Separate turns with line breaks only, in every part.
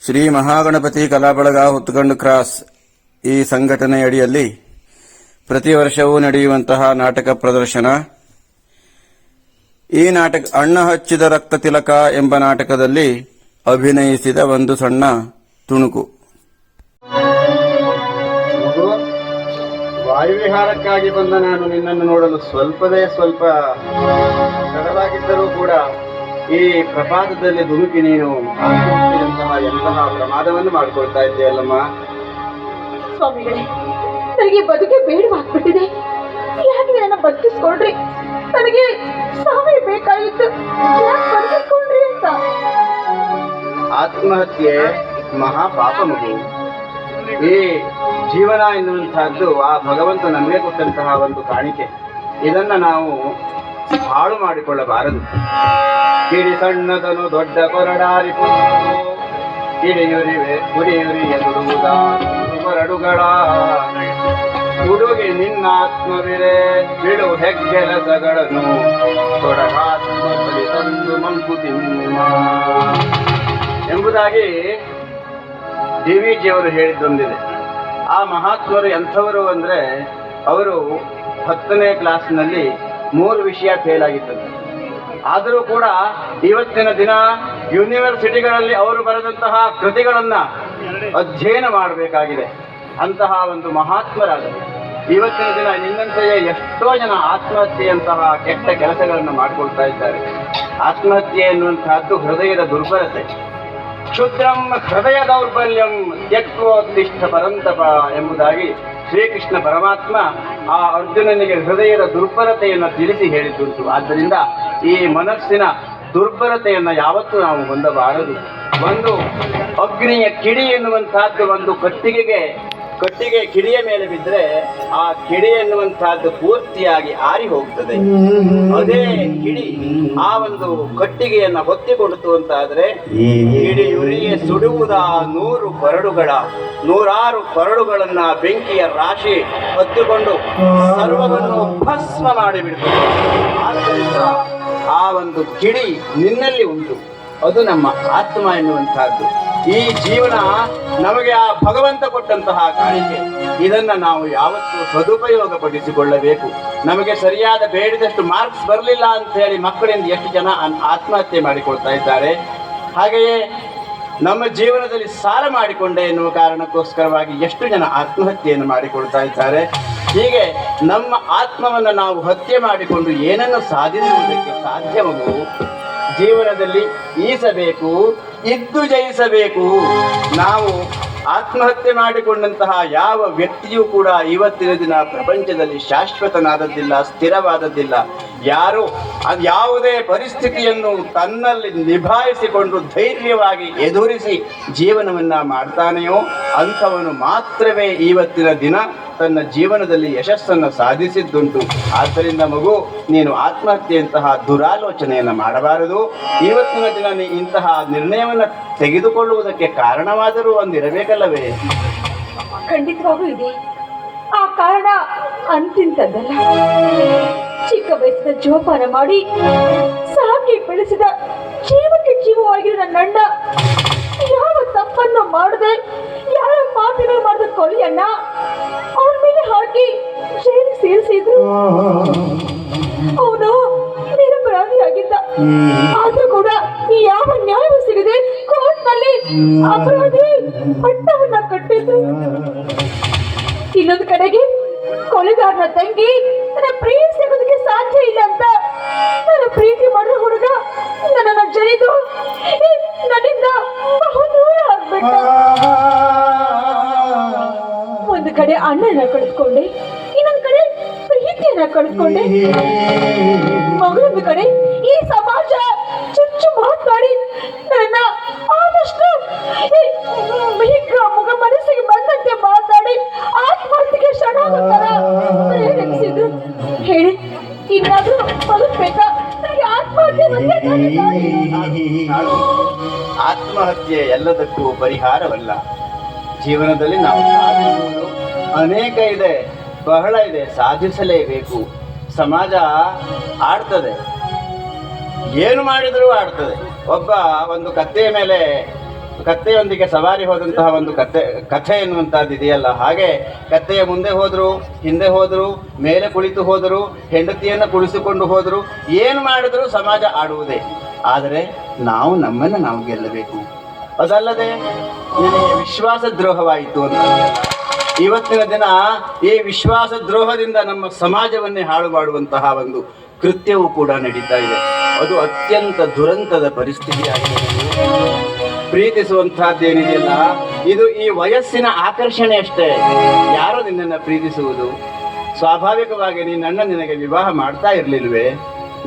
Shri Mahaganapati ಕಲಾಬಳಗ ಹುತ್ತಗಂಡು cross ಈ ಸಂಘಟನೆಯಡಿಯಲ್ಲಿ ಪ್ರತಿ ವರ್ಷವೂ ನಡೆಯುವಂತಹ ನಾಟಕ ಪ್ರದರ್ಶನ. ಈ ನಾಟಕ ಅಣ್ಣ ಹಚ್ಚಿದ ರಕ್ತ ತಿಲಕ ಎಂಬ ನಾಟಕದಲ್ಲಿ ಅಭಿನಯಿಸಿದ ಒಂದು ಸಣ್ಣ ತುಣುಕು.
ವಾಯುವಿಹಾರಕ್ಕಾಗಿ ಬಂದ ನಾನು ನಿನ್ನನ್ನು ನೋಡಲು ಸ್ವಲ್ಪವೇ ಸ್ವಲ್ಪ ತಡವಾಗಿದ್ದರೂ ಕೂಡ ಈ ಪ್ರಪಾತದಲ್ಲಿ ಧುಮುಕಿ ನೀನು ಆತ್ಮಹತ್ಯೆಯಂತಹ ಎಂತಹ ಪ್ರಮಾದವನ್ನು ಮಾಡಿಕೊಳ್ತಾ ಇದ್ದೀಯಲ್ಲಮ್ಮ.
ಸ್ವಾಮಿಗಳೇ, ನನಗೆ ಬದುಕೆ ಬೇಡವಾಗ್ಬಿಟ್ಟಿದೆ. ಯಾಕೆ ನನ್ನ ಬದುಕಿಸ್ಕೊಳ್ರಿ? ನನಗೆ ಸಾವೇ ಬೇಕಾಗಿತ್ತು, ಯಾಕೆ ಬದುಕಿಸ್ಕೊಳ್ರಿ ಅಂತ.
ಆತ್ಮಹತ್ಯೆ ಮಹಾಪಾಪ ಮಗು. ಈ ಜೀವನ ಎನ್ನುವಂತಹದ್ದು ಆ ಭಗವಂತ ನಮಗೆ ಕೊಟ್ಟಂತಹ ಒಂದು ಕಾಣಿಕೆ. ಇದನ್ನ ನಾವು ಹಾಳು ಮಾಡಿಕೊಳ್ಳಬಾರದು. ಕಿಡಿ ಸಣ್ಣದನು ದೊಡ್ಡ ಕೊರಡಾರಿಪು ಕಿಡಿಯುರಿವೆ ಕುರಿಯುರಿ ಎದುರುವುದ ಕೊರಡುಗಳ ಹುಡುಗಿ ನಿನ್ನ ಆತ್ಮವಿರೆ ಬಿಡು ಹೆಗ್ಗೆಲಸಗಳನ್ನು ತೊಡಗಾತ್ಮದಲ್ಲಿ ತಂದು ಮಂಕುತಿಮ್ಮ ಎಂಬುದಾಗಿ ಡಿವಿಜಿಯವರು ಹೇಳಿದ್ದೊಂದಿದೆ. ಆ ಮಹಾತ್ಮರು ಎಂಥವರು ಅಂದರೆ, ಅವರು 10ನೇ ಕ್ಲಾಸ್ನಲ್ಲಿ 3 ವಿಷಯ ಫೇಲ್ ಆಗಿದ್ದರು. ಆದರೂ ಕೂಡ ಇವತ್ತಿನ ದಿನ ಯೂನಿವರ್ಸಿಟಿಗಳಲ್ಲಿ ಅವರು ಬರೆದಂತಹ ಕೃತಿಗಳನ್ನು ಅಧ್ಯಯನ ಮಾಡಬೇಕಾಗಿದೆ. ಅಂತಹ ಒಂದು ಮಹಾತ್ಮರಾದರು. ಇವತ್ತಿನ ದಿನ ನಿನ್ನಂತೆಯೇ ಎಷ್ಟೋ ಜನ ಆತ್ಮಹತ್ಯೆಯಂತಹ ಕೆಟ್ಟ ಕೆಲಸಗಳನ್ನು ಮಾಡಿಕೊಳ್ತಾ ಇದ್ದಾರೆ. ಆತ್ಮಹತ್ಯೆ ಎನ್ನುವಂತಹದ್ದು ಹೃದಯದ ದುರ್ಬಲತೆ. ಕ್ಷುದ್ರಂ ಹೃದಯ ದೌರ್ಬಲ್ಯಂ ತ್ಯಕ್ತೋತ್ತಿಷ್ಠ ಪರಂತಪ ಎಂಬುದಾಗಿ ಶ್ರೀಕೃಷ್ಣ ಪರಮಾತ್ಮ ಆ ಅರ್ಜುನನಿಗೆ ಹೃದಯದ ದುರ್ಬಲತೆಯನ್ನು ತಿಳಿಸಿ ಹೇಳಿದ್ದುಂಟು. ಆದ್ದರಿಂದ ಈ ಮನಸ್ಸಿನ ದುರ್ಬಲತೆಯನ್ನು ಯಾವತ್ತೂ ನಾವು ಹೊಂದಬಾರದು. ಒಂದು ಅಗ್ನಿಯ ಕಿಡಿ ಎನ್ನುವಂತಹದ್ದು ಒಂದು ಕಟ್ಟಿಗೆ ಕಿಡಿಯ ಮೇಲೆ ಬಿದ್ದರೆ ಆ ಕಿಡಿ ಎನ್ನುವಂತಹದ್ದು ಪೂರ್ತಿಯಾಗಿ ಆರಿ ಹೋಗ್ತದೆ. ಅದೇ ಕಿಡಿ ಆ ಒಂದು ಕಟ್ಟಿಗೆಯನ್ನ ಹೊತ್ತಿಕೊಡುತ್ತು ಅಂತಾದ್ರೆ ಕಿಡಿಯುರಿಯೇ ಸುಡುವುದ 100 ಕೊರಡುಗಳ 100 ಕೊರಡುಗಳನ್ನ ಬೆಂಕಿಯ ರಾಶಿ ಹೊತ್ತಿಕೊಂಡು ಸರ್ವವನ್ನು ಭಸ್ಮ ಮಾಡಿಬಿಡ್ತದೆ. ಆದ್ದರಿಂದ ಆ ಒಂದು ಕಿಡಿ ನಿನ್ನಲ್ಲಿ ಉಂಟು, ಅದು ನಮ್ಮ ಆತ್ಮ ಎನ್ನುವಂತಹದ್ದು. ಈ ಜೀವನ ನಮಗೆ ಆ ಭಗವಂತ ಕೊಟ್ಟಂತಹ ಕಾಣಿಕೆ. ಇದನ್ನ ನಾವು ಯಾವತ್ತೂ ಸದುಪಯೋಗ ಪಡಿಸಿಕೊಳ್ಳಬೇಕು. ನಮಗೆ ಸರಿಯಾದ ಬೇಡಿದಷ್ಟು ಮಾರ್ಕ್ಸ್ ಬರಲಿಲ್ಲ ಅಂತ ಹೇಳಿ ಮಕ್ಕಳಿಂದ ಎಷ್ಟು ಜನ ಆತ್ಮಹತ್ಯೆ ಮಾಡಿಕೊಳ್ತಾ ಇದ್ದಾರೆ. ಹಾಗೆಯೇ ನಮ್ಮ ಜೀವನದಲ್ಲಿ ಸಾಲ ಮಾಡಿಕೊಂಡೆ ಎನ್ನುವ ಕಾರಣಕ್ಕೋಸ್ಕರವಾಗಿ ಎಷ್ಟು ಜನ ಆತ್ಮಹತ್ಯೆಯನ್ನು ಮಾಡಿಕೊಳ್ತಾ ಇದ್ದಾರೆ. ಹೀಗೆ ನಮ್ಮ ಆತ್ಮವನ್ನು ನಾವು ಹತ್ಯೆ ಮಾಡಿಕೊಂಡು ಏನನ್ನು ಸಾಧಿಸುವುದಕ್ಕೆ ಸಾಧ್ಯವಾಗು. ಜೀವನದಲ್ಲಿ ಈಸಬೇಕು, ಇದ್ದು ಜಯಿಸಬೇಕು. ನಾವು ಆತ್ಮಹತ್ಯೆ ಮಾಡಿಕೊಂಡಂತಹ ಯಾವ ವ್ಯಕ್ತಿಯೂ ಕೂಡ ಇವತ್ತಿನ ದಿನ ಪ್ರಪಂಚದಲ್ಲಿ ಶಾಶ್ವತನಾದದ್ದಿಲ್ಲ, ಸ್ಥಿರವಾದದ್ದಿಲ್ಲ. ಯಾರು ಯಾವುದೇ ಪರಿಸ್ಥಿತಿಯನ್ನು ತನ್ನಲ್ಲಿ ನಿಭಾಯಿಸಿಕೊಂಡು ಧೈರ್ಯವಾಗಿ ಎದುರಿಸಿ ಜೀವನವನ್ನು ಮಾಡ್ತಾನೆಯೋ ಅಂಥವನು ಮಾತ್ರವೇ ಇವತ್ತಿನ ದಿನ ತನ್ನ ಜೀವನದಲ್ಲಿ ಯಶಸ್ಸನ್ನು ಸಾಧಿಸಿದ್ದುಂಟು. ಆದ್ದರಿಂದ ಮಗು, ನೀನು ಆತ್ಮಹತ್ಯೆಯಂತಹ ದುರಾಲೋಚನೆಯನ್ನು ಮಾಡಬಾರದು. ಇವತ್ತಿನ ದಿನ ನೀ ಇಂತಹ ನಿರ್ಣಯವನ್ನು ತೆಗೆದುಕೊಳ್ಳುವುದಕ್ಕೆ ಕಾರಣವಾದರೂ ಒಂದಿರಬೇಕಲ್ಲವೇ?
ಖಂಡಿತವಾಗೂ ಇದೆ. ಆ ಕಾರಣ ಅಂತಿಂತದ್ದಲ್ಲ. ಚಿಕ್ಕ ವಯಸ್ಸಿನ ಜೋಪಾನ ಮಾಡಿ ಸಾಕಿ ಬೆಳೆಸಿದ ಜೀವಕ್ಕೆ ಜೀವವಾಗಿರೋ ನನ್ನಣ್ಣ ಯಾವ ತಪ್ಪನ್ನು ಮಾಡದೆ, ಯಾವ ಮಾತುಗಳು ಮಾಡಿದ ಕೊಲೆಯನ್ನ ಅವನ ಮೇಲೆ ಹಾಕಿ ಜೈಲಿಗೆ ಸೇರಿಸಿದ್ರು. ಅವನು ನಿರಪರಾಧಿಯಾಗಿದ್ದ. ಆದ್ರೂ ಕೂಡ ಯಾವ ನ್ಯಾಯವೂ ಸಿಗದೆ ಕೋರ್ಟ್ನಲ್ಲಿ ಅಪರಾಧಿ ಪಟ್ಟವನ್ನ ಕಟ್ಟಿದ್ರು. ಇನ್ನೊಂದು ಕಡೆಗೆ ಕೊಲೆಗಾರನ ತಂಗಿ ನನ್ನ ಪ್ರೀತಿ ಸಿಗೋದಕ್ಕೆ ಸಾಧ್ಯ ಇಲ್ಲ ಅಂತ ನನ್ನ ಪ್ರೀತಿ ಮಾಡೋ ಹುಡುಗ ನನ್ನನ್ನು ಜರಿದು ನನ್ನಿಂದ ಬಹು ದೂರ ಆಗ್ಬಿಟ್ಟ. ಒಂದು ಕಡೆ ಅಣ್ಣನ ಕಳೆದುಕೊಂಡೆ, ಇನ್ನೊಂದು ಕಡೆ ಪ್ರೀತಿಯನ್ನ ಕಳೆದುಕೊಂಡೆ. ಮಗಳೊಂದು ಕಡೆ ಈ ಸಮಾಜ ಚುಚ್ಚು ಮಾತಾಡಿ ನನ್ನ ಆದಷ್ಟು ಮುಗ ಮನಸ್ಸಿಗೆ ಬಂದಂತೆ ಮಾತಾಡಿ ಆತ್ಮಹತ್ಯೆಗೆ ಶರಣಾಗುತ್ತಾರ ಪ್ರೇರೇಪಿಸಿದ್ರು. ಹೇಳಿ, ಇನ್ನಾದ್ರೂ ಬದುಕ್ಬೇಕಾ? ನನಗೆ
ಆತ್ಮಹತ್ಯೆ ಎಲ್ಲದಕ್ಕೂ ಪರಿಹಾರವಲ್ಲ. ಜೀವನದಲ್ಲಿ ನಾವು ಸಾಧಿಸುವುದು ಅನೇಕ ಇದೆ, ಬಹಳ ಇದೆ, ಸಾಧಿಸಲೇಬೇಕು. ಸಮಾಜ ಆಡ್ತದೆ, ಏನು ಮಾಡಿದರೂ ಆಡ್ತದೆ. ಒಬ್ಬ ಒಂದು ಕತ್ತೆಯ ಮೇಲೆ ಕತ್ತೆಯೊಂದಿಗೆ ಸವಾರಿ ಹೋದಂತಹ ಒಂದು ಕಥೆ ಎನ್ನುವಂತಹದ್ದು ಇದೆಯಲ್ಲ, ಹಾಗೆ ಕತ್ತೆಯ ಮುಂದೆ ಹೋದ್ರು, ಹಿಂದೆ ಹೋದ್ರು, ಮೇಲೆ ಕುಳಿತು ಹೋದರು, ಹೆಂಡತಿಯನ್ನು ಕುಳಿಸಿಕೊಂಡು ಹೋದರು, ಏನು ಮಾಡಿದ್ರು ಸಮಾಜ ಆಡುವುದೇ. ಆದರೆ ನಾವು ನಮ್ಮನ್ನು ನಾವು ಗೆಲ್ಲಬೇಕು. ಅದಲ್ಲದೆ ನಿನಗೆ ವಿಶ್ವಾಸ ದ್ರೋಹವಾಯಿತು ಅಂತ ಇವತ್ತಿನ ದಿನ ಈ ವಿಶ್ವಾಸ ದ್ರೋಹದಿಂದ ನಮ್ಮ ಸಮಾಜವನ್ನೇ ಹಾಳು ಮಾಡುವಂತಹ ಒಂದು ಕೃತ್ಯವೂ ಕೂಡ ನಡೀತಾ ಇದೆ. ಅದು ಅತ್ಯಂತ ದುರಂತದ ಪರಿಸ್ಥಿತಿಯಾಗಿದೆ. ಪ್ರೀತಿಸುವಂತಹದ್ದೇನಿದೆಯಲ್ಲ, ಇದು ಈ ವಯಸ್ಸಿನ ಆಕರ್ಷಣೆ ಅಷ್ಟೇ. ಯಾರು ನಿನ್ನನ್ನು ಪ್ರೀತಿಸುವುದು? ಸ್ವಾಭಾವಿಕವಾಗಿ ನಿನಗೆ ವಿವಾಹ ಮಾಡ್ತಾ ಇರಲಿಲ್ವೇ?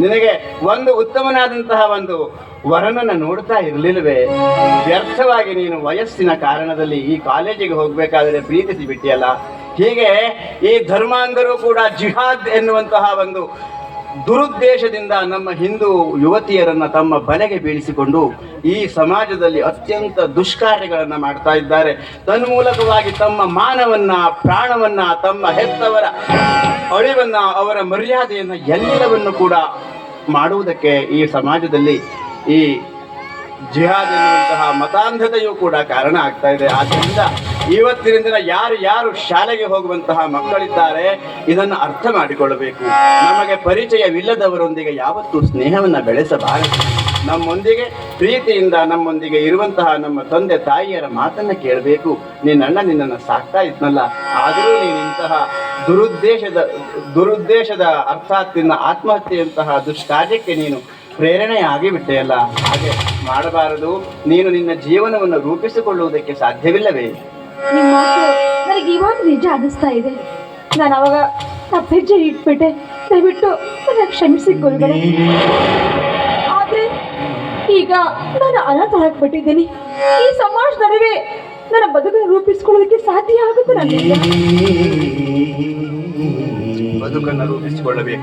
ನಿನಗೆ ಒಂದು ಉತ್ತಮನಾದಂತಹ ಒಂದು ವರನನ್ನು ನೋಡ್ತಾ ಇರಲಿಲ್ವೇ? ವ್ಯರ್ಥವಾಗಿ ನೀನು ವಯಸ್ಸಿನ ಕಾರಣದಲ್ಲಿ ಈ ಕಾಲೇಜಿಗೆ ಹೋಗಬೇಕಾದರೆ ಪ್ರೀತಿಸಿ ಬಿಟ್ಟಿಯಲ್ಲ. ಹೀಗೆ ಈ ಧರ್ಮಾಂಧರು ಕೂಡ ಜಿಹಾದ್ ಎನ್ನುವಂತಹ ಒಂದು ದುರುದ್ದೇಶದಿಂದ ನಮ್ಮ ಹಿಂದೂ ಯುವತಿಯರನ್ನು ತಮ್ಮ ಬಲೆಗೆ ಬೀಳಿಸಿಕೊಂಡು ಈ ಸಮಾಜದಲ್ಲಿ ಅತ್ಯಂತ ದುಷ್ಕಾರ್ಯಗಳನ್ನು ಮಾಡ್ತಾ ಇದ್ದಾರೆ. ತನ್ಮೂಲಕವಾಗಿ ತಮ್ಮ ಮಾನವನ್ನ, ಪ್ರಾಣವನ್ನ, ತಮ್ಮ ಹೆತ್ತವರ ಅಳಿವನ್ನ, ಅವರ ಮರ್ಯಾದೆಯನ್ನು ಎಲ್ಲವನ್ನು ಕೂಡ ಮಾಡುವುದಕ್ಕೆ ಈ ಸಮಾಜದಲ್ಲಿ ಈ ಜಿಹಾದ್ ಎನ್ನುವಂತಹ ಮತಾಂಧತೆಯೂ ಕೂಡ ಕಾರಣ ಆಗ್ತಾ ಇದೆ. ಆದ್ದರಿಂದ ಇವತ್ತಿನ ದಿನ ಯಾರು ಶಾಲೆಗೆ ಹೋಗುವಂತಹ ಮಕ್ಕಳಿದ್ದಾರೆ, ಇದನ್ನು ಅರ್ಥ ಮಾಡಿಕೊಳ್ಳಬೇಕು. ನಮಗೆ ಪರಿಚಯವಿಲ್ಲದವರೊಂದಿಗೆ ಯಾವತ್ತೂ ಸ್ನೇಹವನ್ನು ಬೆಳೆಸಬಾರದು. ನಮ್ಮೊಂದಿಗೆ ಪ್ರೀತಿಯಿಂದ ನಮ್ಮೊಂದಿಗೆ ಇರುವಂತಹ ನಮ್ಮ ತಂದೆ ತಾಯಿಯರ ಮಾತನ್ನು ಕೇಳಬೇಕು. ನಿನ್ನನ್ನು ಸಾಕ್ತಾ ಇದ್ನಲ್ಲ, ಆದರೂ ನೀನು ಇಂತಹ ದುರುದ್ದೇಶದ ಅರ್ಥಾತ್ ನಿನ್ನ ಆತ್ಮಹತ್ಯೆಯಂತಹ ದುಷ್ಕಾರ್ಯಕ್ಕೆ ನೀನು ಪ್ರೇರಣೆ ಆಗಿಬಿಟ್ಟೆಯಲ್ಲ. ಹಾಗೆ ಮಾಡಬಾರದು. ನೀನು ನಿನ್ನ ಜೀವನವನ್ನು ರೂಪಿಸಿಕೊಳ್ಳುವುದಕ್ಕೆ ಸಾಧ್ಯವಿಲ್ಲವೇ?
ನಿಮ್ಮ ಮಾತು ನನಗೆ ಇವಾಗ ನಿಜ ಅನ್ನಿಸ್ತಾ ಇದೆ. ನಾನು ಅವಾಗ ತಪ್ಪೆಜ್ಜೆ ಇಟ್ಬಿಟ್ಟೆ. ದಯವಿಟ್ಟು ನನ್ನ ಕ್ಷಮಿಸಿ ಗುರುಗಳೇ. ಆದ್ರೆ ಈಗ ನಾನು ಅನಾಥ ಆಗ್ಬಿಟ್ಟಿದ್ದೀನಿ. ಈ ಸಮಾಜ ನಡುವೆ ನನ್ನ ಬದುಕನ್ನು ರೂಪಿಸಿಕೊಳ್ಳೋದಕ್ಕೆ ಸಾಧ್ಯ ಆಗುತ್ತೆ. ನನಗೆ
ಬದುಕನ್ನು ರೂಪಿಸಿಕೊಳ್ಳಬೇಕು.